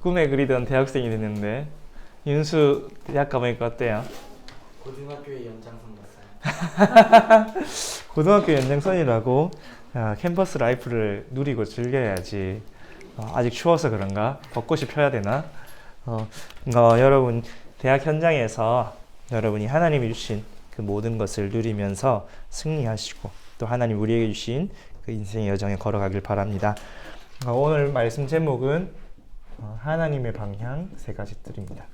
꿈에 그리던 대학생이 됐는데 윤수 대학 가보니까 어때요? 고등학교의 연장선 같아요. 고등학교 연장선이라고 캠퍼스 라이프를 누리고 즐겨야지. 아직 추워서 그런가? 벚꽃이 펴야 되나? 여러분 대학 현장에서 여러분이 하나님이 주신 그 모든 것을 누리면서 승리하시고 또 하나님 우리에게 주신 그 인생의 여정에 걸어가길 바랍니다. 오늘 말씀 제목은 하나님의 방향 세 가지들입니다.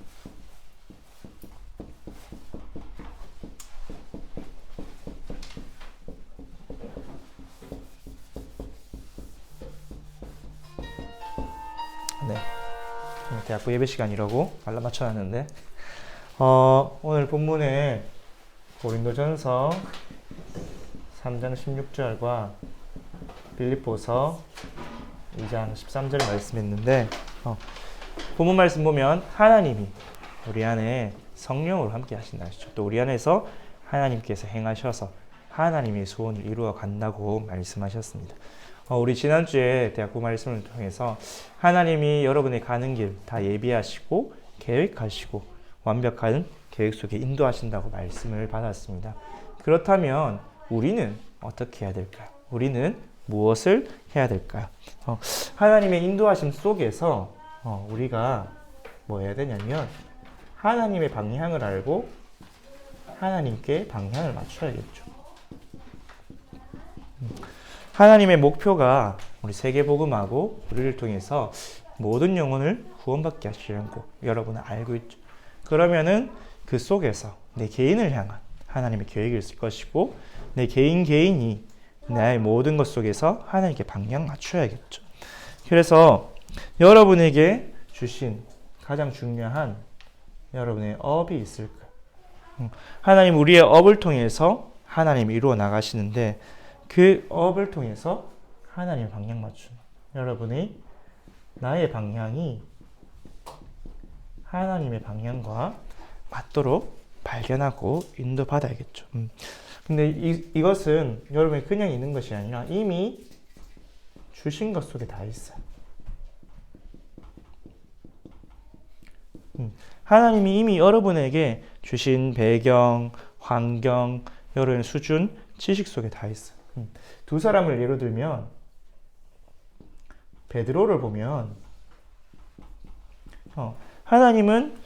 네, 대학부 예배 시간이라고 알람 맞춰놨는데 오늘 본문에 고린도전서 3장 16절과 빌립보서 2장 13절 말씀했는데 본문 말씀 보면 하나님이 우리 안에 성령으로 함께 하신다 하시죠. 또 우리 안에서 하나님께서 행하셔서 하나님의 소원을 이루어 간다고 말씀하셨습니다. 우리 지난주에 대학부 말씀을 통해서 하나님이 여러분의 가는 길 다 예비하시고 계획하시고 완벽한 계획 속에 인도하신다고 말씀을 받았습니다. 그렇다면 우리는 어떻게 해야 될까요? 우리는 무엇을 해야 될까요? 하나님의 인도하심 속에서 우리가 뭐 해야 되냐면 하나님의 방향을 알고 하나님께 방향을 맞춰야겠죠. 하나님의 목표가 우리 세계복음하고 우리를 통해서 모든 영혼을 구원받게 하시려는 거 여러분은 알고 있죠. 그러면은 그 속에서 내 개인을 향한 하나님의 계획이 있을 것이고 내 개인이 나의 모든 것 속에서 하나님께 방향 맞춰야겠죠. 그래서 여러분에게 주신 가장 중요한 여러분의 업이 있을 거예요. 하나님 우리의 업을 통해서 하나님이 이루어 나가시는데 그 업을 통해서 하나님의 방향 맞추는 여러분의 나의 방향이 하나님의 방향과 맞도록 발견하고 인도받아야겠죠. 근데 이것은 여러분이 그냥 있는 것이 아니라 이미 주신 것 속에 다 있어요. 하나님이 이미 여러분에게 주신 배경, 환경, 여러분의 수준, 지식 속에 다 있어요. 두 사람을 예로 들면 베드로를 보면 하나님은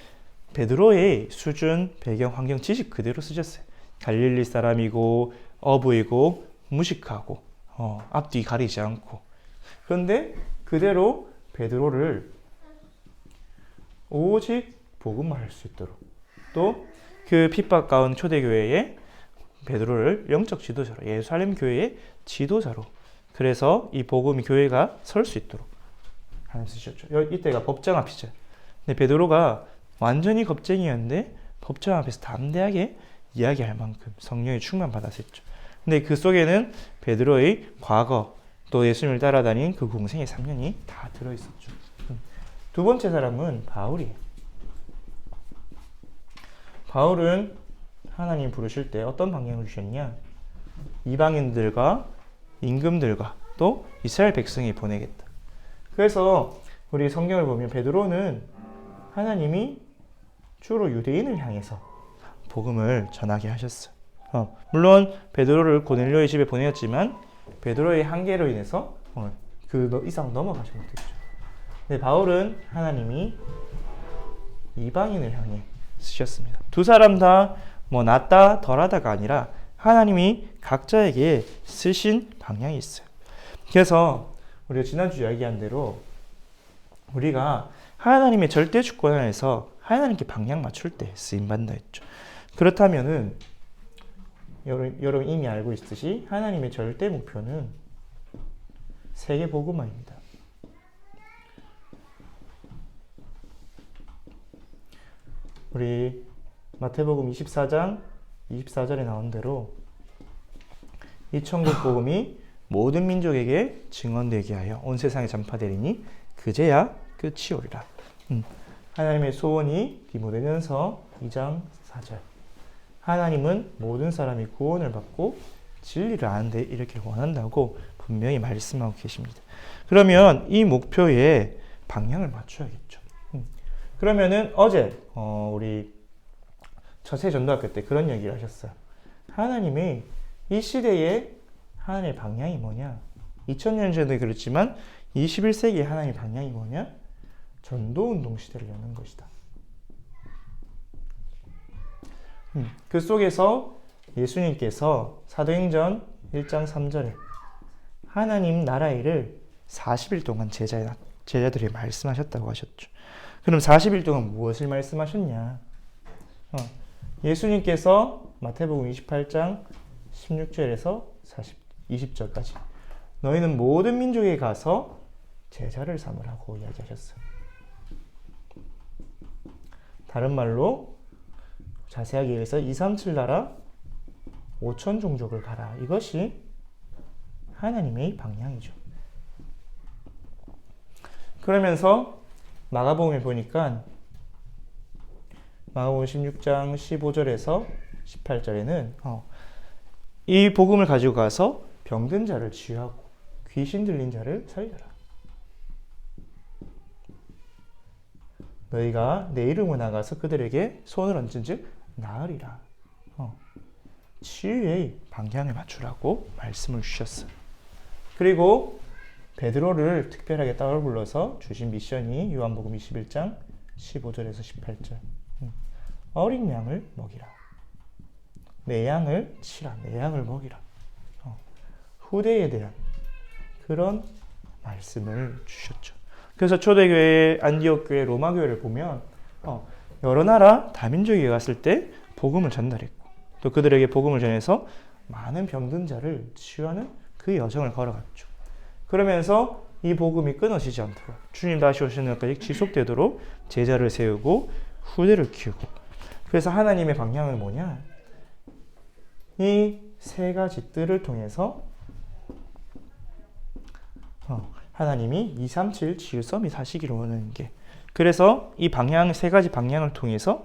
베드로의 수준, 배경, 환경, 지식 그대로 쓰셨어요. 갈릴리 사람이고 어부이고 무식하고 앞뒤 가리지 않고 그런데 그대로 베드로를 오직 복음만 할 수 있도록 또 그 핍박 가운 초대교회에 베드로를 영적 지도자로 예루살렘 교회의 지도자로 그래서 이 복음 교회가 설 수 있도록 하나님 쓰셨죠. 이때가 법정 앞이죠. 근데 베드로가 완전히 겁쟁이였는데 법정 앞에서 담대하게 이야기할 만큼 성령의 충만 받았었죠. 근데 그 속에는 베드로의 과거 또 예수님을 따라다닌 그 공생의 3년이 다 들어있었죠. 두 번째 사람은 바울이에요. 바울은 하나님 부르실 때 어떤 방향을 주셨냐? 이방인들과 임금들과 또 이스라엘 백성이 보내겠다. 그래서 우리 성경을 보면 베드로는 하나님이 주로 유대인을 향해서 복음을 전하게 하셨어요. 물론 베드로를 고넬료의 집에 보내었지만 베드로의 한계로 인해서 그 이상 넘어가지 못했죠. 근데 바울은 하나님이 이방인을 향해 쓰셨습니다. 두 사람 다 뭐 낫다 덜하다가 아니라 하나님이 각자에게 쓰신 방향이 있어요. 그래서 우리가 지난주 이야기한 대로 우리가 하나님의 절대 주권 안에서 하나님께 방향 맞출 때 쓰임받는다 했죠. 그렇다면은 여러분 이미 알고 있듯이 하나님의 절대 목표는 세계 복음화입니다. 우리 마태복음 24장 24절에 나온 대로 이 천국 복음이 모든 민족에게 증언되게 하여 온 세상에 전파되리니 그제야 끝이 오리라. 하나님의 소원이 디모데전서 2장 4절. 하나님은 모든 사람이 구원을 받고 진리를 아는데 이렇게 원한다고 분명히 말씀하고 계십니다. 그러면 이 목표에 방향을 맞춰야겠죠. 그러면은 어제 우리 저세전도학교 때 그런 얘기를 하셨어요. 하나님의 이 시대에 하나님의 방향이 뭐냐? 2000년 전에 그렇지만 21세기의 하나님의 방향이 뭐냐? 전도운동 시대를 여는 것이다. 그 속에서 예수님께서 사도행전 1장 3절에 하나님 나라의 일을 40일 동안 제자들이 말씀하셨다고 하셨죠. 그럼 40일 동안 무엇을 말씀하셨냐? 예수님께서 마태복음 28장 16절에서 20절까지 너희는 모든 민족에 가서 제자를 삼으라고 이야기하셨어요. 다른 말로 자세하게 얘기해서 237 나라 5천 종족을 가라. 이것이 하나님의 방향이죠. 그러면서 마가복음에 보니까 마가복음 16장 15절에서 18절에는 이 복음을 가지고 가서 병든 자를 치유하고 귀신 들린 자를 살려라. 너희가 내 이름으로 나가서 그들에게 손을 얹은즉 나으리라. 치유의 방향을 맞추라고 말씀을 주셨어요. 그리고 베드로를 특별하게 따로 불러서 주신 미션이 요한복음 21장 15절에서 18절. 어린 양을 먹이라. 내 양을 치라. 내 양을 먹이라. 후대에 대한 그런 말씀을 주셨죠. 그래서 초대교회, 안디옥교회, 로마교회를 보면 여러 나라 다민족에 갔을 때 복음을 전달했고 또 그들에게 복음을 전해서 많은 병든 자를 치유하는 그 여정을 걸어갔죠. 그러면서 이 복음이 끊어지지 않도록 주님 다시 오시는 날까지 지속되도록 제자를 세우고 후대를 키우고 그래서 하나님의 방향은 뭐냐? 이 세 가지 뜰을 통해서 하나님이 237 치유 서밋 하시기를 원하는 게 그래서 이 방향 세 가지 방향을 통해서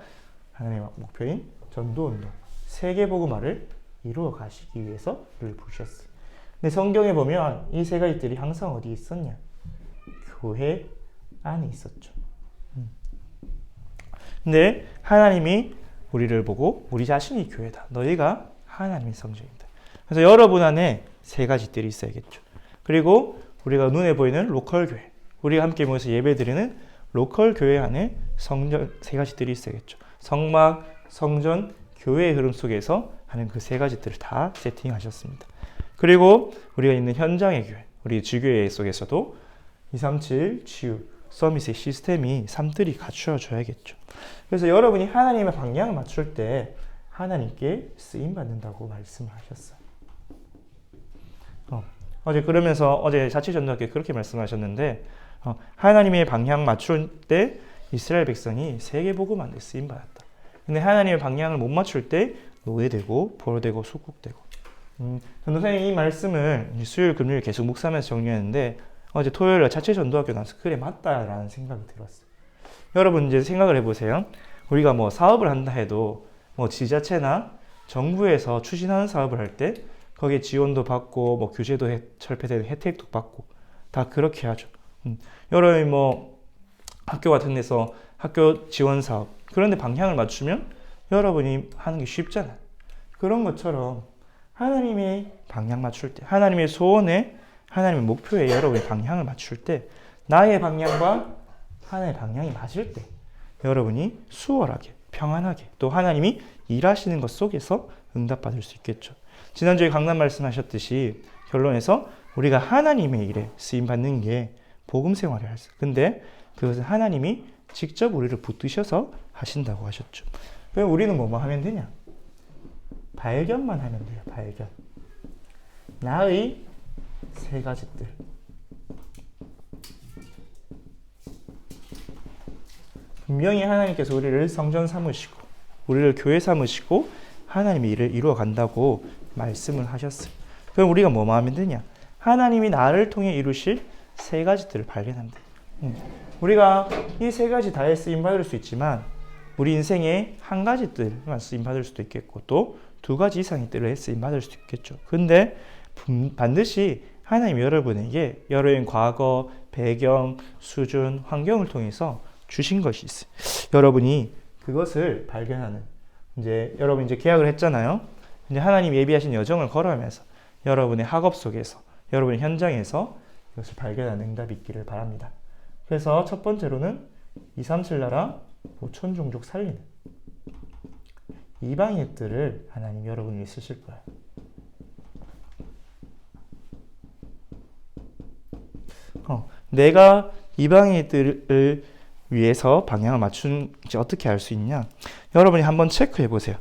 하나님의 목표인 전도운동 세계복음화를 이루어 가시기 위해서 이를 부르셨어요. 근데 성경에 보면 이 세 가지들이 항상 어디에 있었냐? 교회 안에 있었죠. 근데 하나님이 우리를 보고 우리 자신이 교회다. 너희가 하나님의 성전이다. 그래서 여러분 안에 세 가지들이 있어야겠죠. 그리고 우리가 눈에 보이는 로컬 교회, 우리가 함께 모여서 예배드리는 로컬 교회 안에 성전 세 가지들이 있어야겠죠. 성막, 성전, 교회의 흐름 속에서 하는 그 세 가지들을 다 세팅하셨습니다. 그리고 우리가 있는 현장의 교회, 우리 주교회 속에서도 237 치유 서밋의 시스템이 3들이 갖추어져야겠죠. 그래서 여러분이 하나님의 방향을 맞출 때 하나님께 쓰임받는다고 말씀을 하셨어요. 어제 자치전도학교에 그렇게 말씀하셨는데 하나님의 방향 맞출 때 이스라엘 백성이 세계복음 데 쓰임받았다. 근데 하나님의 방향을 못 맞출 때 노예되고 포로되고 수국되고 전도사님 이 말씀을 수요일 금요일 계속 묵상하면서 정리했는데 어제 토요일에 자치전도학교 나와서 그래 맞다라는 생각이 들었어요. 여러분 이제 생각을 해보세요. 우리가 뭐 사업을 한다 해도 뭐 지자체나 정부에서 추진하는 사업을 할 때 거기에 지원도 받고 뭐 규제도 철폐되는 혜택도 받고 다 그렇게 하죠. 여러분 뭐 학교 같은 데서 학교 지원 사업 그런데 방향을 맞추면 여러분이 하는 게 쉽잖아요. 그런 것처럼 하나님의 방향 맞출 때 하나님의 소원에 하나님의 목표에 여러분의 방향을 맞출 때 나의 방향과 하나님의 방향이 맞을 때 여러분이 수월하게 평안하게 또 하나님이 일하시는 것 속에서 응답받을 수 있겠죠. 지난주에 강단 말씀하셨듯이 결론에서 우리가 하나님의 일에 쓰임받는 게 복음 생활을 할 수. 근데 그것은 하나님이 직접 우리를 붙드셔서 하신다고 하셨죠. 그럼 우리는 뭐만 하면 되냐? 발견만 하면 돼요. 발견. 나의 세 가지들. 분명히 하나님께서 우리를 성전 삼으시고 우리를 교회 삼으시고 하나님의 일을 이루어 간다고 말씀을 하셨어요. 그럼 우리가 뭐만 하면 되냐? 하나님이 나를 통해 이루실 세 가지들을 발견하면 돼요. 우리가 이 세 가지 다에 쓰임받을 수 있지만 우리 인생에 한 가지 뜰만 쓰임받을 수도 있겠고 또 두 가지 이상의 뜰에 쓰임받을 수도 있겠죠. 근데 반드시 하나님 여러분에게 여러분 과거, 배경, 수준, 환경을 통해서 주신 것이 있어요. 여러분이 그것을 발견하는, 이제 여러분 이제 계약을 했잖아요. 이제 하나님 예비하신 여정을 걸어가면서 여러분의 학업 속에서, 여러분의 현장에서 이것을 발견하는 응답이 있기를 바랍니다. 그래서 첫 번째로는 237 나라 5천 종족 살리는 이방의 뜻을 하나님 여러분 위해 쓰실 거예요. 내가 이방의 뜻을 위해서 방향을 맞추는지 어떻게 알 수 있냐? 여러분이 한번 체크해 보세요.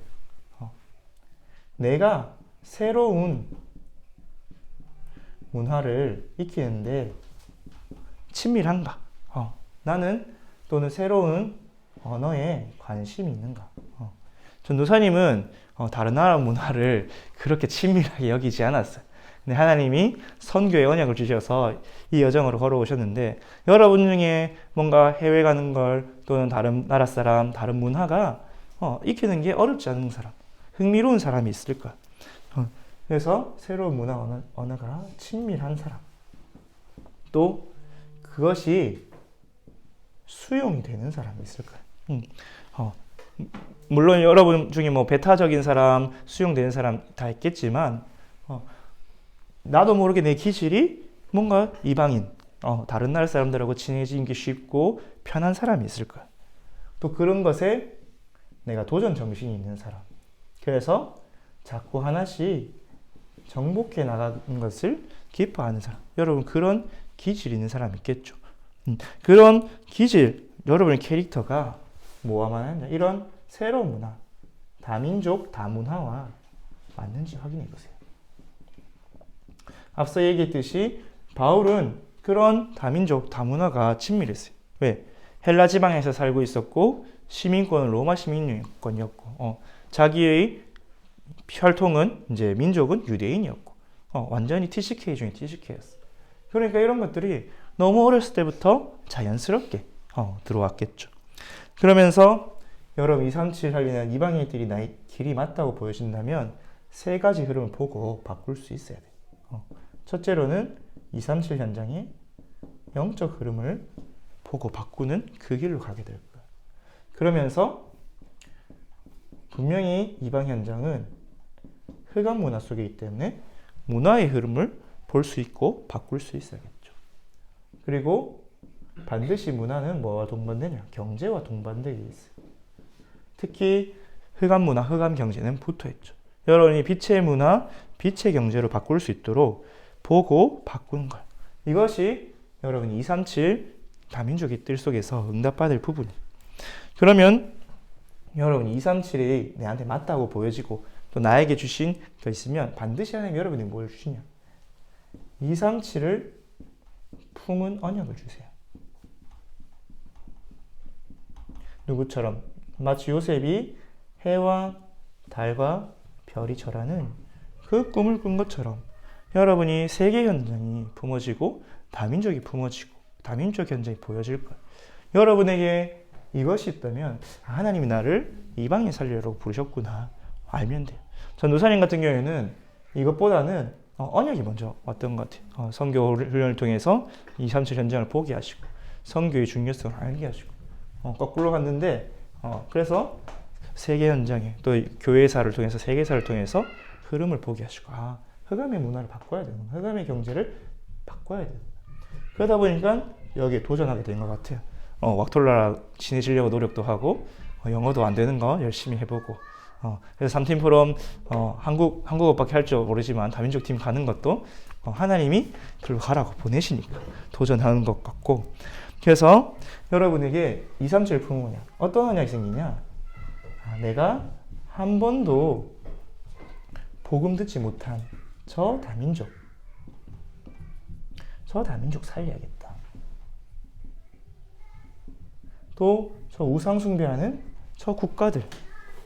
내가 새로운 문화를 익히는데 친밀한가? 나는 또는 새로운 언어에 관심이 있는가? 전도사님은 다른 나라 문화를 그렇게 친밀하게 여기지 않았어요. 근데 하나님이 선교의 언약을 주셔서 이 여정으로 걸어오셨는데, 여러분 중에 뭔가 해외 가는 걸 또는 다른 나라 사람, 다른 문화가 익히는 게 어렵지 않은 사람, 흥미로운 사람이 있을 거야. 그래서 새로운 문화 언어가 친밀한 사람, 또 그것이 수용이 되는 사람이 있을 거야. 물론 여러분 중에 뭐 배타적인 사람, 수용되는 사람 다 있겠지만, 나도 모르게 내 기질이 뭔가 이방인, 다른 나라 사람들하고 친해지기 쉽고 편한 사람이 있을 거야. 또 그런 것에 내가 도전 정신이 있는 사람. 그래서 자꾸 하나씩 정복해 나가는 것을 기뻐하는 사람. 여러분 그런 기질 있는 사람 있겠죠. 그런 기질, 여러분의 캐릭터가 뭐와 하냐? 이런 새로운 문화, 다민족, 다문화와 맞는지 확인해 보세요. 앞서 얘기했듯이 바울은 그런 다민족, 다문화가 친밀했어요. 왜? 헬라 지방에서 살고 있었고 시민권은 로마 시민권이었고 자기의 혈통은 이제 민족은 유대인이었고 완전히 TCK 중에 TCK였어. 그러니까 이런 것들이 너무 어렸을 때부터 자연스럽게 들어왔겠죠. 그러면서 여러분 237 살리는 이방인들이 나의 길이 맞다고 보여진다면 세 가지 흐름을 보고 바꿀 수 있어야 돼요. 첫째로는 237 현장의 영적 흐름을 보고 바꾸는 그 길로 가게 될 거예요. 그러면서 분명히 이방 현장은 흑암 문화 속에 있기 때문에 문화의 흐름을 볼 수 있고 바꿀 수 있어야겠죠. 그리고 반드시 문화는 뭐와 동반되냐? 경제와 동반되어 있어요. 특히 흑암 문화, 흑암 경제는 붙어있죠. 여러분이 빛의 문화, 빛의 경제로 바꿀 수 있도록 보고 바꾸는 걸. 이것이 여러분 237 다민족의 뜰 속에서 응답받을 부분이에요. 그러면 여러분 237이 내한테 맞다고 보여지고 또 나에게 주신 게 있으면 반드시 하나님 여러분이 뭘 주시냐? 237을 품은 언약을 주세요. 누구처럼? 마치 요셉이 해와 달과 별이 절하는 그 꿈을 꾼 것처럼 여러분이 세계 현장이 품어지고 다민족이 품어지고 다민족 현장이 보여질 거예요. 여러분에게 이것이 있다면 하나님이 나를 이방인 살리려고 부르셨구나 알면 돼요. 전도사님 같은 경우에는 이것보다는 언약이 먼저 왔던 것 같아요. 선교 훈련을 통해서 237 현장을 보게 하시고 선교의 중요성을 알게 하시고 거꾸로 갔는데 그래서 세계 현장에 또 교회사를 통해서 세계사를 통해서 흐름을 보게 하시고 흑암의 문화를 바꿔야 되는 거예요. 흑암의 경제를 바꿔야 되는 거예요. 그러다 보니까 여기에 도전하게 된 것 같아요. 왁톨라랑 친해지려고 노력도 하고 영어도 안 되는 거 열심히 해보고 그래서 3팀 포럼 한국어밖에 할 줄 모르지만 다민족 팀 가는 것도 하나님이 글로 가라고 보내시니까 도전하는 것 같고 그래서 여러분에게 237 품은 언약 어떤 언약이 생기냐 내가 한 번도 복음 듣지 못한 저 다민족 살려야겠다. 또 저 우상 숭배하는 저 국가들,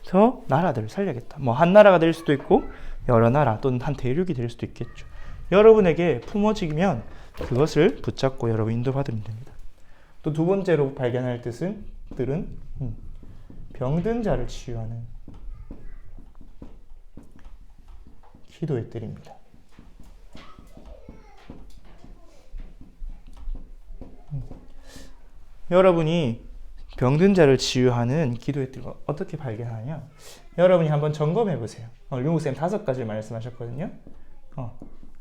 저 나라들 살려야겠다. 뭐 한 나라가 될 수도 있고 여러 나라 또는 한 대륙이 될 수도 있겠죠. 여러분에게 품어지면 그것을 붙잡고 여러분 인도받으면 됩니다. 또 두 번째로 발견할 뜻은 병든 자를 치유하는 기도의 뜰입니다. 여러분이 병든 자를 치유하는 기도의 뜻을 어떻게 발견하냐? 여러분이 한번 점검해 보세요. 류목쌤 5가지 말씀하셨거든요.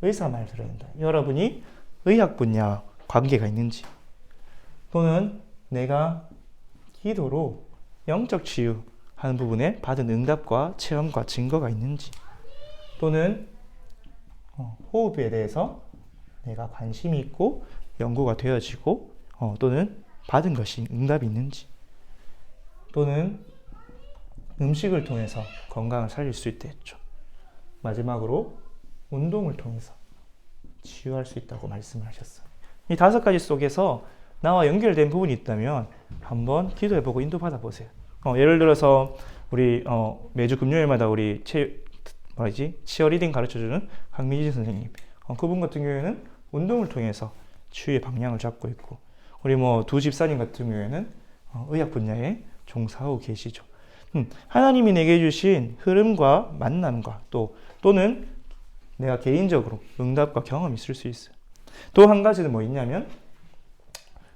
의사 말 들어야 된다. 여러분이 의학 분야 관계가 있는지, 또는 내가 기도로 영적 치유하는 부분에 받은 응답과 체험과 증거가 있는지, 또는 호흡에 대해서 내가 관심이 있고 연구가 되어지고 또는 받은 것이 응답이 있는지, 또는 음식을 통해서 건강을 살릴 수 있다 했죠. 마지막으로 운동을 통해서 치유할 수 있다고 말씀을 하셨어요. 이 5가지 속에서 나와 연결된 부분이 있다면 한번 기도해보고 인도받아 보세요. 예를 들어서 우리 매주 금요일마다 우리 치어리딩 가르쳐주는 강민진 선생님, 그분 같은 경우에는 운동을 통해서 치유의 방향을 잡고 있고, 우리 두 집사님 같은 경우에는 의학 분야에 종사하고 계시죠. 하나님이 내게 주신 흐름과 만남과 또는 내가 개인적으로 응답과 경험이 있을 수 있어요. 또 한 가지는 뭐 있냐면,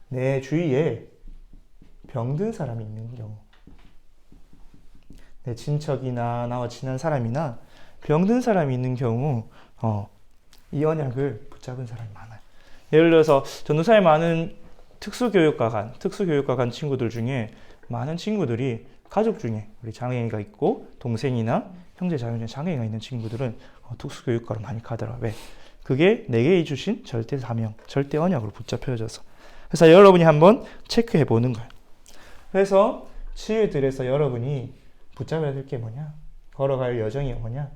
내 주위에 병든 사람이 있는 경우, 내 친척이나 나와 친한 사람이나 병든 사람이 있는 경우 이 언약을 붙잡은 사람이 많아요. 예를 들어서 전도사에 많은 특수교육과 간 친구들 중에 많은 친구들이 가족 중에 우리 장애인이 있고 동생이나 형제 자매 장애인이 있는 친구들은 특수교육과로 많이 가더라. 왜? 그게 내게 주신 절대 사명, 절대 언약으로 붙잡혀져서. 그래서 여러분이 한번 체크해 보는 거예요. 그래서 치유들에서 여러분이 붙잡아야 될 게 뭐냐? 걸어갈 여정이 뭐냐?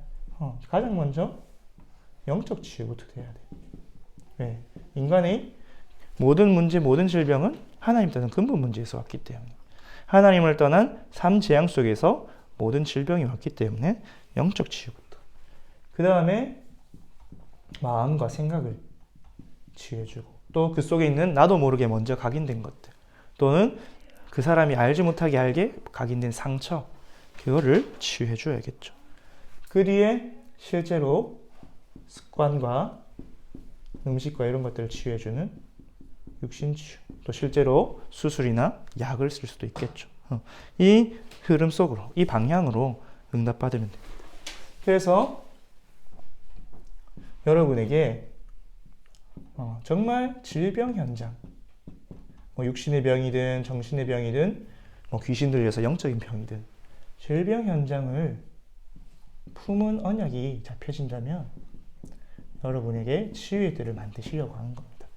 가장 먼저 영적 치유부터 돼야 돼. 왜? 인간의 모든 문제, 모든 질병은 하나님 떠난 근본 문제에서 왔기 때문에, 하나님을 떠난 삶 재앙 속에서 모든 질병이 왔기 때문에 영적 치유부터. 그 다음에 마음과 생각을 치유해주고, 또 그 속에 있는 나도 모르게 먼저 각인된 것들, 또는 그 사람이 알지 못하게 알게 각인된 상처, 그거를 치유해줘야겠죠. 그 뒤에 실제로 습관과 음식과 이런 것들을 치유해주는 육신치유, 또 실제로 수술이나 약을 쓸 수도 있겠죠. 이 흐름 속으로, 이 방향으로 응답받으면 됩니다. 그래서 여러분에게 정말 질병 현장, 육신의 병이든 정신의 병이든 귀신 들려서 영적인 병이든 질병 현장을 품은 언약이 잡혀진다면 여러분에게 치유의 뜰을 만드시려고 하는 겁니다.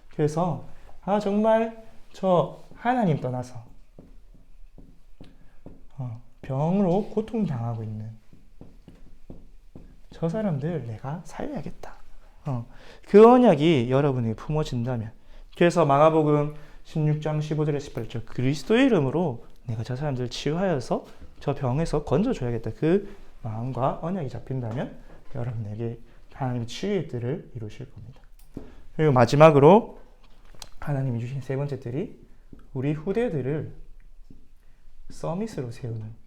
그래서 정말 저 하나님 떠나서 병으로 고통당하고 있는 저 사람들 내가 살려야겠다. 그 언약이 여러분에게 품어진다면, 그래서 마가복음 16장 15절에 18절 그리스도의 이름으로 내가 저 사람들을 치유하여서 저 병에서 건져줘야겠다. 그 마음과 언약이 잡힌다면 여러분에게 하나님의 치유의 뜰을 이루실 겁니다. 그리고 마지막으로 하나님이 주신 3번째 뜰이 우리 후대들을 서밋으로 세우는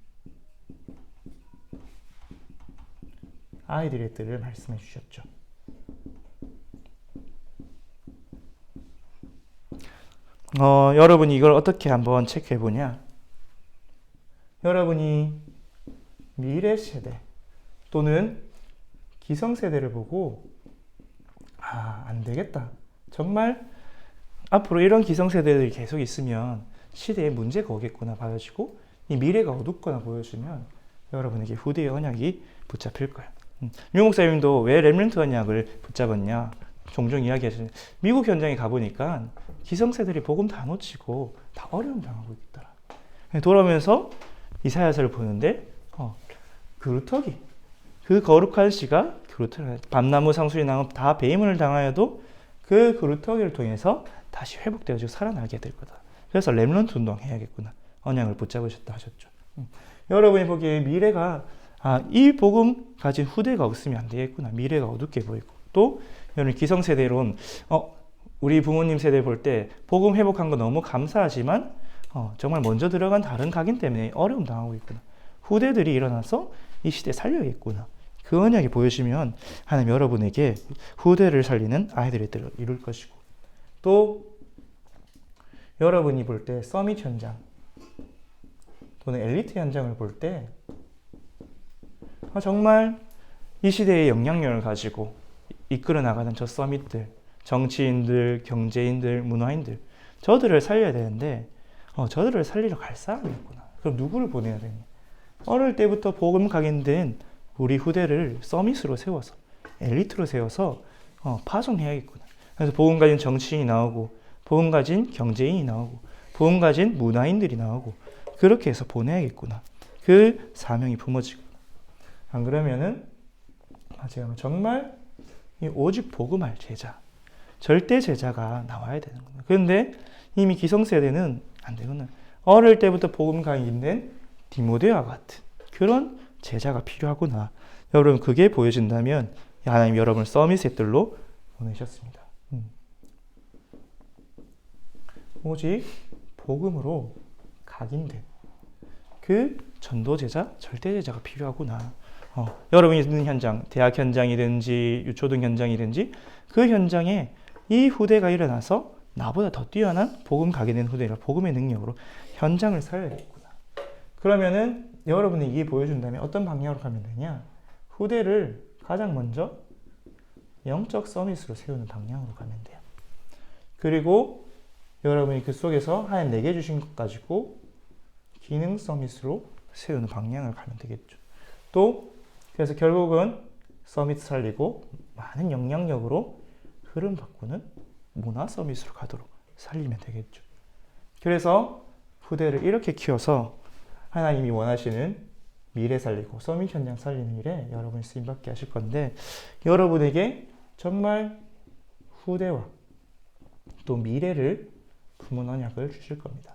아이들의 뜰을 말씀해 주셨죠. 여러분이 이걸 어떻게 한번 체크해 보냐? 여러분이 미래 세대 또는 기성세대를 보고 안 되겠다. 정말 앞으로 이런 기성세대들이 계속 있으면 시대에 문제가 오겠구나 봐가지고 이 미래가 어둡거나 보여지면 여러분에게 후대의 언약이 붙잡힐 거예요. 류 목사님도 왜 렘넌트 언약을 붙잡았냐? 종종 이야기하시는, 미국 현장에 가보니까 기성세들이 복음 다 놓치고 다 어려움 당하고 있더라. 돌아오면서 이사야서를 보는데 그루터기, 그 거룩한 씨가 그루터기, 밤나무 상수리 나무 다 배임을 당하여도 그 그루터기를 통해서 다시 회복되어지고 살아나게 될 거다. 그래서 렘넌트 운동 해야겠구나. 언약을 붙잡으셨다 하셨죠. 여러분이 보기에 미래가 이 복음 가진 후대가 없으면 안 되겠구나. 미래가 어둡게 보이고, 또 여러분 기성세대론 우리 부모님 세대 볼 때 복음 회복한 거 너무 감사하지만 정말 먼저 들어간 다른 각인 때문에 어려움 당하고 있구나. 후대들이 일어나서 이 시대 살려야겠구나. 그 언약이 보여지면 하나님 여러분에게 후대를 살리는 아이들의 뜰을 이룰 것이고, 또 여러분이 볼 때 서밋 현장, 또는 엘리트 현장을 볼 때 정말 이 시대의 영향력을 가지고 이끌어 나가는 저 서밋들, 정치인들, 경제인들, 문화인들, 저들을 살려야 되는데 저들을 살리러 갈 사람이 있구나. 그럼 누구를 보내야 되냐? 어릴 때부터 복음 각인된 우리 후대를 서밋으로 세워서, 엘리트로 세워서 파송해야겠구나. 그래서 복음 가진 정치인이 나오고, 복음 가진 경제인이 나오고, 복음 가진 문화인들이 나오고, 그렇게 해서 보내야겠구나. 그 사명이 품어지고. 안 그러면은 제가 정말 이 오직 복음할 제자, 절대 제자가 나와야 되는구나. 그런데 이미 기성세대는 안 되구나. 어릴 때부터 복음 강인된 디모데와 같은 그런 제자가 필요하구나. 여러분 그게 보여진다면 하나님 여러분을 서밋의 뜰로 보내셨습니다. 오직 복음으로 각인된 그 전도 제자, 절대 제자가 필요하구나. 여러분이 있는 현장, 대학 현장이든지 유초등 현장이든지 그 현장에 이 후대가 일어나서 나보다 더 뛰어난 복음 각인된 후대라 복음의 능력으로 현장을 살려야겠구나. 그러면은 여러분이 이게 보여준다면 어떤 방향으로 가면 되냐? 후대를 가장 먼저 영적 서밋으로 세우는 방향으로 가면 돼요. 그리고 여러분이 그 속에서 하나님 내게 주신 것 가지고 기능 서밋으로 세우는 방향을 가면 되겠죠. 또 그래서 결국은 서밋 살리고 많은 영향력으로 흐름 바꾸는 문화 서밋으로 가도록 살리면 되겠죠. 그래서 후대를 이렇게 키워서 하나님이 원하시는 미래 살리고 서밋 현장 살리는 일에 여러분이 쓰임받게 하실 건데, 여러분에게 정말 후대와 또 미래를 품은 언약을 주실 겁니다.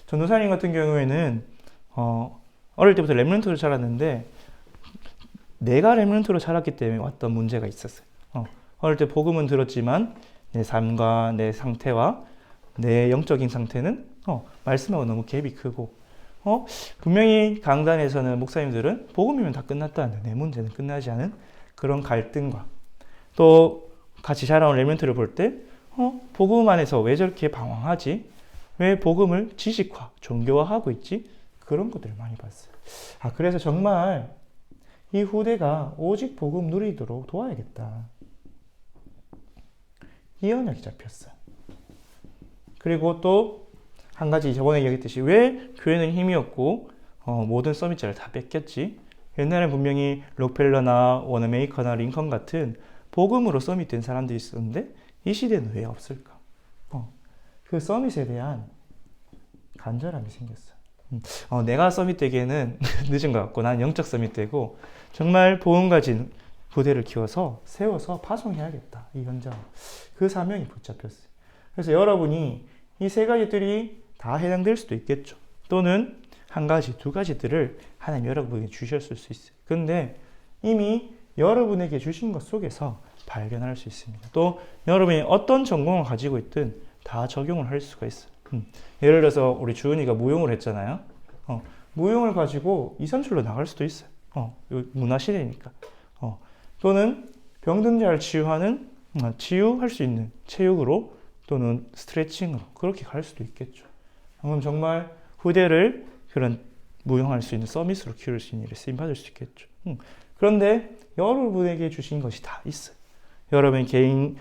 전도사님 같은 경우에는 어릴 때부터 렘넌트로 자랐는데 내가 렘넌트로 자랐기 때문에 왔던 문제가 있었어요. 어릴 때 복음은 들었지만 내 삶과 내 상태와 내 영적인 상태는 말씀하고 너무 갭이 크고 분명히 강단에서는 목사님들은 복음이면 다 끝났다는데 내 문제는 끝나지 않은 그런 갈등과, 또 같이 자라온 렘넌트를 볼 때 복음 안에서 왜 저렇게 방황하지? 왜 복음을 지식화, 종교화하고 있지? 그런 것들을 많이 봤어요. 그래서 정말 이 후대가 오직 복음 누리도록 도와야겠다. 이 언약이 잡혔어요. 그리고 또 한 가지 저번에 얘기했듯이 왜 교회는 힘이 없고 모든 서밋자를 다 뺏겼지? 옛날엔 분명히 록펠러나 워너메이커나 링컨 같은 복음으로 서밋된 사람들이 있었는데 이 시대는 왜 없을까? 그 서밋에 대한 간절함이 생겼어요. 내가 서밋 되기에는 늦은 것 같고 난 영적 서밋 되고 정말 복음 가진 부대를 키워서 세워서 파송해야겠다. 이 현장. 그 사명이 붙잡혔어요. 그래서 여러분이 이 세 가지들이 다 해당될 수도 있겠죠. 또는 한 가지, 두 가지들을 하나님 여러분에게 주셨을 수 있어요. 근데 이미 여러분에게 주신 것 속에서 발견할 수 있습니다. 또 여러분이 어떤 전공을 가지고 있든 다 적용을 할 수가 있어요. 예를 들어서 우리 주은이가 무용을 했잖아요. 무용을 가지고 이산출로 나갈 수도 있어요. 문화 시대니까. 또는 병든자를 치유할 수 있는 체육으로 또는 스트레칭으로 그렇게 갈 수도 있겠죠. 그럼 정말 후대를 그런 무용할 수 있는 서밋으로 키울 수 있는 일에 쓰임받을 수 있겠죠. 그런데 여러분에게 주신 것이 다 있어요. 여러분 개인의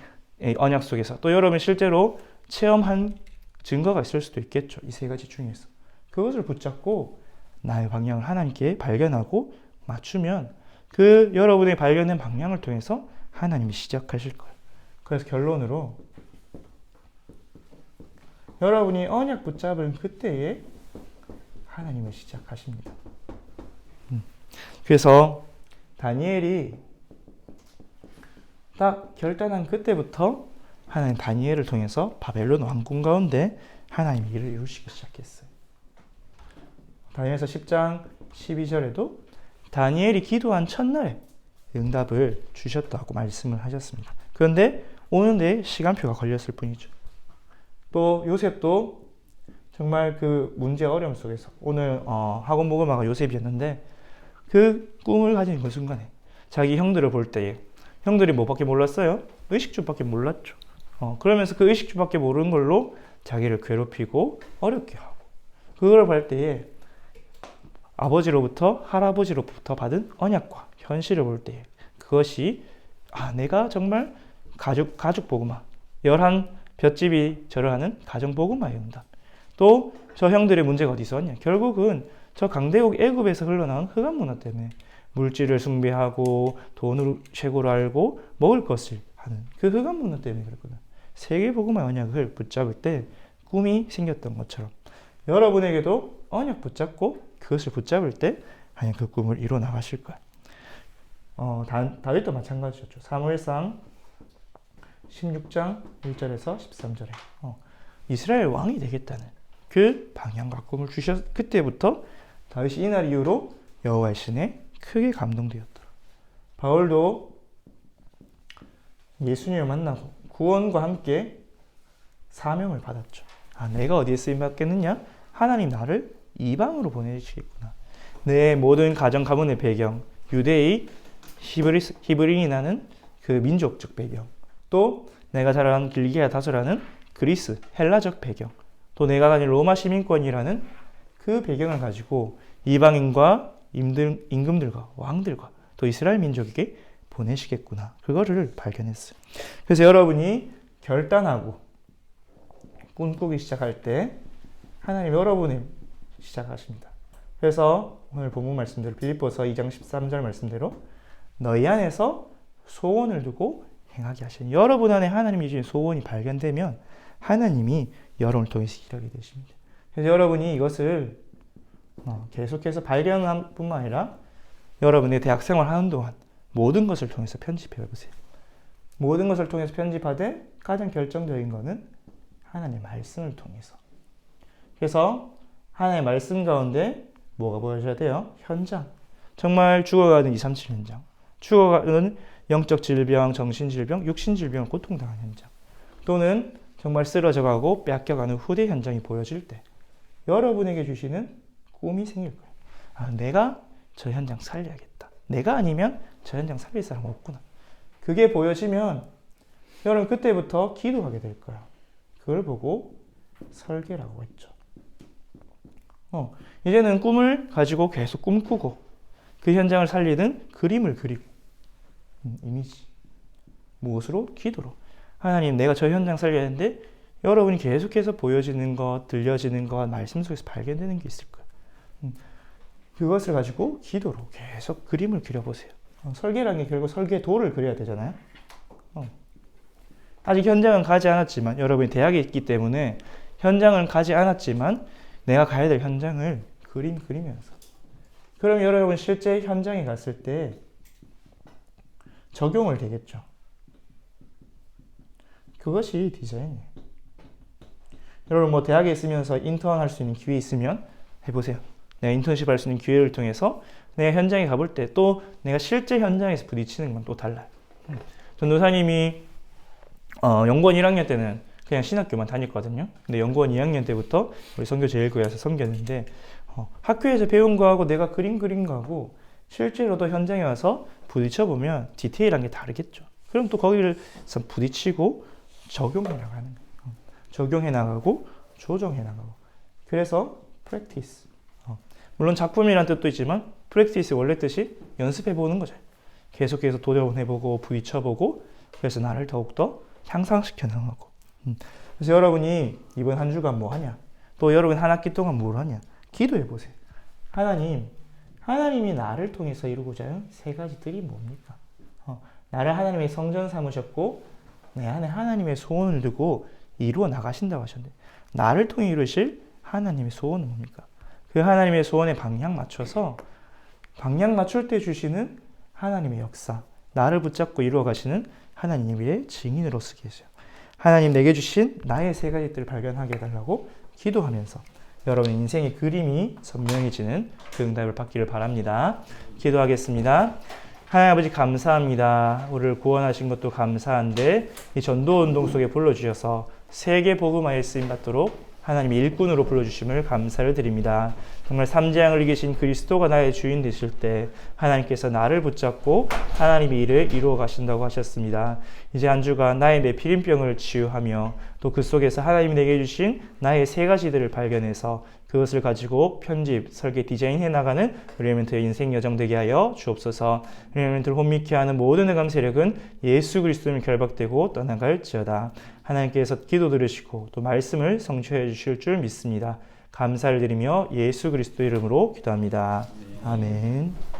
언약 속에서 또 여러분 실제로 체험한 증거가 있을 수도 있겠죠. 이 세 가지 중에서. 그것을 붙잡고 나의 방향을 하나님께 발견하고 맞추면 그 여러분의 발견된 방향을 통해서 하나님이 시작하실 거예요. 그래서 결론으로 여러분이 언약 붙잡은 그때에 하나님을 시작하십니다. 그래서 다니엘이 딱 결단한 그때부터 하나님 다니엘을 통해서 바벨론 왕궁 가운데 하나님이 일을 이루시기 시작했어요. 다니엘서 10장 12절에도 다니엘이 기도한 첫날에 응답을 주셨다고 말씀을 하셨습니다. 그런데 오는데 시간표가 걸렸을 뿐이죠. 또 요셉도 정말 그 문제 어려움 속에서 오늘 학원 목요마가 요셉이었는데 그 꿈을 가진 그 순간에 자기 형들을 볼 때에 형들이 뭐밖에 몰랐어요? 의식주밖에 몰랐죠. 그러면서 그 의식주밖에 모르는 걸로 자기를 괴롭히고 어렵게 하고 그걸 볼 때에 아버지로부터 할아버지로부터 받은 언약과 현실을 볼 때에 그것이 내가 정말 가족 복음화 11 볏집이 저를 하는 가정 복음화였다. 또 저 형들의 문제가 어디서 왔냐? 결국은 저 강대국 애굽에서 흘러나온 흑암 문화 때문에 물질을 숭배하고 돈을 최고로 알고 먹을 것을 하는 그 흑암 문화 때문에 그랬거든. 세계 복음화 언약을 붙잡을 때 꿈이 생겼던 것처럼 여러분에게도 언약 붙잡고 그것을 붙잡을 때 그 꿈을 이뤄 나가실 거야. 다윗도 마찬가지였죠. 사무엘상 16장 1절에서 13절에 이스라엘 왕이 되겠다는 그 방향과 꿈을 그때부터 다윗이 이날 이후로 여호와의 신에 크게 감동되었더라. 바울도 예수님을 만나고 구원과 함께 사명을 받았죠. 내가 어디에 쓰임 받겠느냐? 하나님 나를 이방으로 보내시겠구나. 내 모든 가정 가문의 배경, 유대의 히브리인이라는 그 민족적 배경, 또 내가 자라난 길기야 다소라는 그리스 헬라적 배경, 또 내가 가진 로마 시민권이라는 그 배경을 가지고 이방인과 임금들과 왕들과 또 이스라엘 민족에게 보내시겠구나. 그거를 발견했어요. 그래서 여러분이 결단하고 꿈꾸기 시작할 때 하나님 여러분이 시작하십니다. 그래서 오늘 본문 말씀대로 빌립보서 2장 13절 말씀대로 너희 안에서 소원을 두고 행하게 하시니 여러분 안에 하나님이 주신 소원이 발견되면 하나님이 여러분을 통해서 일하게 되십니다. 그래서 여러분이 이것을 계속해서 발견할 뿐만 아니라 여러분의 대학생활 하는 동안 모든 것을 통해서 편집해 보세요. 모든 것을 통해서 편집하되 가장 결정적인 것은 하나님의 말씀을 통해서. 그래서 하나님의 말씀 가운데 뭐가 보여줘야 돼요? 현장. 정말 죽어가는 237 현장. 죽어가는 영적 질병, 정신 질병, 육신 질병을 고통당하는 현장. 또는 정말 쓰러져가고 뺏겨가는 후대 현장이 보여질 때 여러분에게 주시는 꿈이 생길 거예요. 내가 저 현장 살려야겠다. 내가 아니면 저 현장 살릴 사람 없구나. 그게 보여지면 여러분 그때부터 기도하게 될 거예요. 그걸 보고 설계라고 했죠. 이제는 꿈을 가지고 계속 꿈꾸고 그 현장을 살리는 그림을 그리고 이미지. 무엇으로? 기도로. 하나님 내가 저 현장 살려야 하는데 여러분이 계속해서 보여지는 것, 들려지는 것, 말씀 속에서 발견되는 게 있을 거예요. 그것을 가지고 기도로 계속 그림을 그려보세요. 설계라는 게 결국 설계도를 그려야 되잖아요. 아직 현장은 가지 않았지만 여러분이 대학에 있기 때문에 현장은 가지 않았지만 내가 가야 될 현장을 그리면서 그럼 여러분 실제 현장에 갔을 때 적용을 되겠죠. 그것이 디자인이에요. 여러분 대학에 있으면서 인턴 할 수 있는 기회 있으면 해보세요. 내가 인턴십 할 수 있는 기회를 통해서 내가 현장에 가볼 때 또 내가 실제 현장에서 부딪히는 건 또 달라요. 전도사님이 연구원 1학년 때는 그냥 신학교만 다녔거든요. 근데 연구원 2학년 때부터 우리 선교 제일교회에서 섬겼는데 학교에서 배운 거하고 내가 그린 거하고 실제로도 현장에 와서 부딪혀보면 디테일한 게 다르겠죠. 그럼 또 거기서 부딪히고 적용해 나가는 거예요. 적용해 나가고 조정해 나가고. 그래서 practice. 물론 작품이란 뜻도 있지만 practice 원래 뜻이 연습해 보는 거죠. 계속해서 도전해보고 부딪혀보고 그래서 나를 더욱더 향상시켜 나가고. 그래서 여러분이 이번 한 주간 뭐 하냐? 또 여러분 한 학기 동안 뭘 하냐? 기도해 보세요. 하나님이 나를 통해서 이루고자 하는 세 가지들이 뭡니까? 나를 하나님의 성전 삼으셨고 내 안에 하나님의 소원을 두고 이루어 나가신다고 하셨는데 나를 통해 이루실 하나님의 소원은 뭡니까? 그 하나님의 소원에 방향 맞춰서 방향 맞출 때 주시는 하나님의 역사, 나를 붙잡고 이루어 가시는 하나님의 증인으로 쓰게 계세요. 하나님 내게 주신 나의 세 가지들을 발견하게 해달라고 기도하면서 여러분 인생의 그림이 선명해지는 그 응답을 받기를 바랍니다. 기도하겠습니다. 하나님 아버지 감사합니다. 우리를 구원하신 것도 감사한데 이 전도운동 속에 불러주셔서 세계 복음화에 쓰임받도록 하나님의 일꾼으로 불러주심을 감사를 드립니다. 정말 삼재앙을 이기신 그리스도가 나의 주인 되실 때 하나님께서 나를 붙잡고 하나님의 일을 이루어 가신다고 하셨습니다. 이제 한 주간 나의 내피림병을 치유하며 또 그 속에서 하나님이 내게 주신 나의 세 가지들을 발견해서 그것을 가지고 편집, 설계, 디자인해 나가는 우리 엘리멘트의 인생 여정 되게 하여 주옵소서. 우리 엘리멘트를 혼미케 하는 모든 의감 세력은 예수 그리스도를 결박되고 떠나갈지어다. 하나님께서 기도 들으시고 또 말씀을 성취해 주실 줄 믿습니다. 감사를 드리며 예수 그리스도 이름으로 기도합니다. 아멘.